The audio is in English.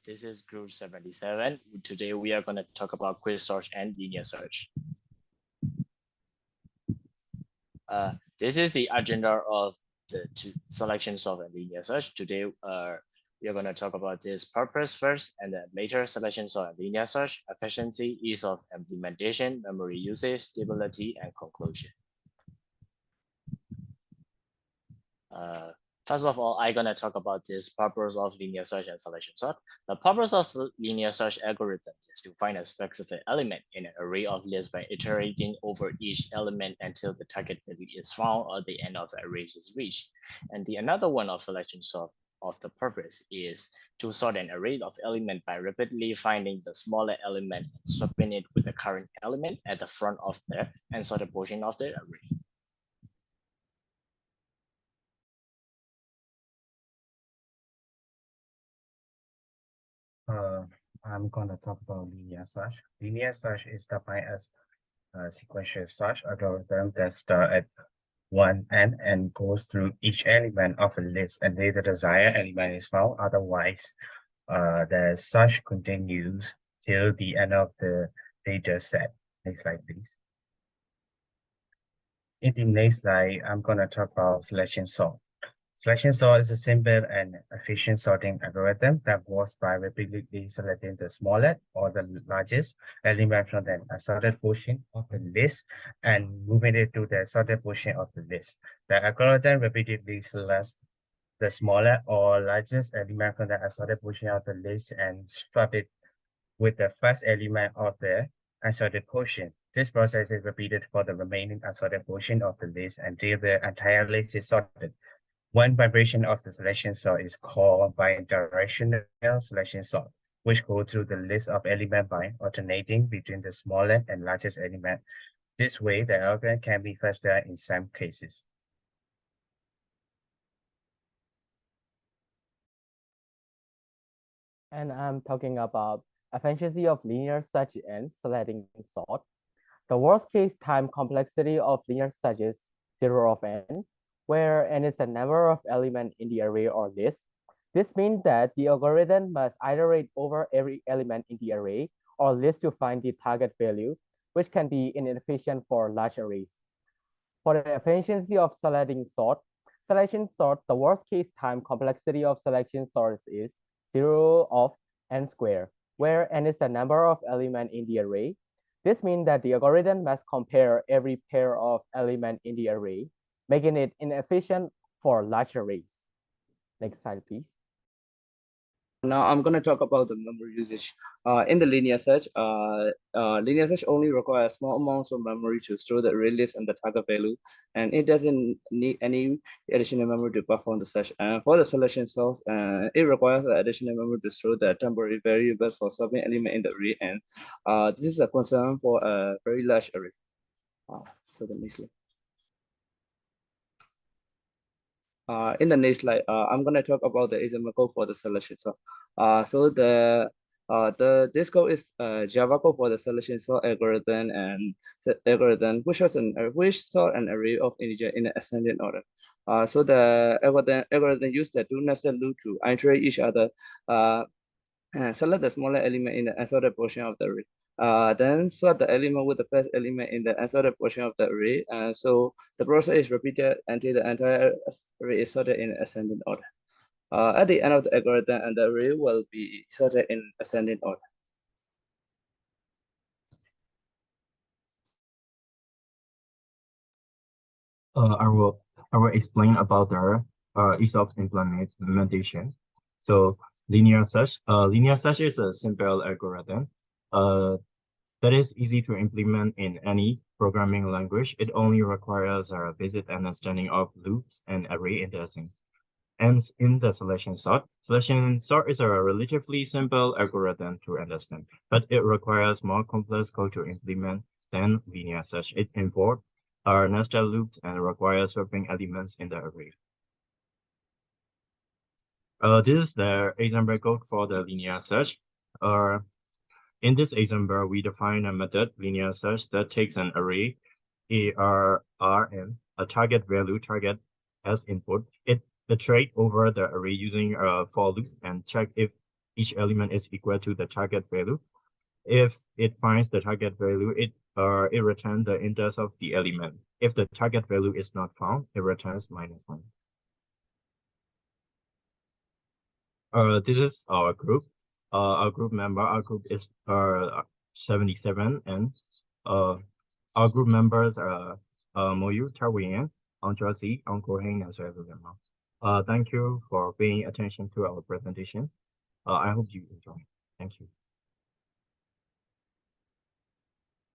This is group 77. Today we are going to talk about quick search and linear search. This is the agenda of the selection sort and linear search. Today we are going to talk about this purpose first and then later selection sort and linear search, efficiency, ease of implementation, memory usage, stability, and conclusion. First of all, I'm gonna talk about this purpose of linear search and selection sort. The purpose of the linear search algorithm is to find a specific element in an array of lists by iterating over each element until the target value is found or the end of the array is reached. And the another one of selection sort of the purpose is to sort an array of elements by repeatedly finding the smaller element and swapping it with the current element at the front of the unsorted portion of the array. I'm gonna talk about linear search. Linear search is defined as a sequential search algorithm that starts at one end and goes through each element of a list until the desired element is found. Otherwise, the search continues till the end of the data set. Next slide, please. In the next slide, I'm gonna talk about selection sort. Selection sort is a simple and efficient sorting algorithm that works by repeatedly selecting the smallest or the largest element from the assorted portion of the list and moving it to the assorted portion of the list. The algorithm repeatedly selects the smaller or largest element from the assorted portion of the list and swap it with the first element of the assorted portion. This process is repeated for the remaining assorted portion of the list until the entire list is sorted. One vibration of the selection sort is called bidirectional selection sort, which goes through the list of elements by alternating between the smallest and largest element. This way, the algorithm can be faster in some cases. And I'm talking about efficiency of linear search and selecting sort. The worst case time complexity of linear search is 0 of n, where n is the number of elements in the array or list. This means that the algorithm must iterate over every element in the array or list to find the target value, which can be inefficient for large arrays. For the efficiency of selection sort, the worst case time complexity of selection sorts is 0 of n squared, where n is the number of elements in the array. This means that the algorithm must compare every pair of elements in the array, making it inefficient for large arrays. Next slide, please. Now I'm going to talk about the memory usage. In the linear search only requires small amounts of memory to store the array list and the target value, and it doesn't need any additional memory to perform the search. And for the selection source, it requires additional memory to store the temporary variables for swapping element in the array, and this is a concern for a very large array. So the next slide. In the next slide, I'm going to talk about the example code for the selection sort. So this code is Java code for the selection sort algorithm and which sort an array of integer in an ascending order. So the algorithm use the two nested loop to iterate each other. Select the smaller element in the assorted portion of the array. Then sort the element with the first element in the assorted portion of the array. So the process is repeated until the entire array is sorted in ascending order. At the end of the algorithm, and the array will be sorted in ascending order. I will explain about the ease of implementation. So linear search is a simple algorithm that is easy to implement in any programming language. It only requires a basic understanding of loops and array indexing. And in the selection sort is a relatively simple algorithm to understand, but it requires more complex code to implement than linear search. It involves nested loops and requires swapping elements in the array. This is the example code for the linear search. In this example, we define a method, linear search, that takes an array, ARRN, a target value as input. It iterate over the array using a for loop and check if each element is equal to the target value. If it finds the target value, it returns the index of the element. If the target value is not found, it returns -1. This is our group. Our group is 77, and our group members are Moyu, Tarwian, Andrasi, Uncle Heng, and Sarah. Thank you for paying attention to our presentation. I hope you enjoy. Thank you.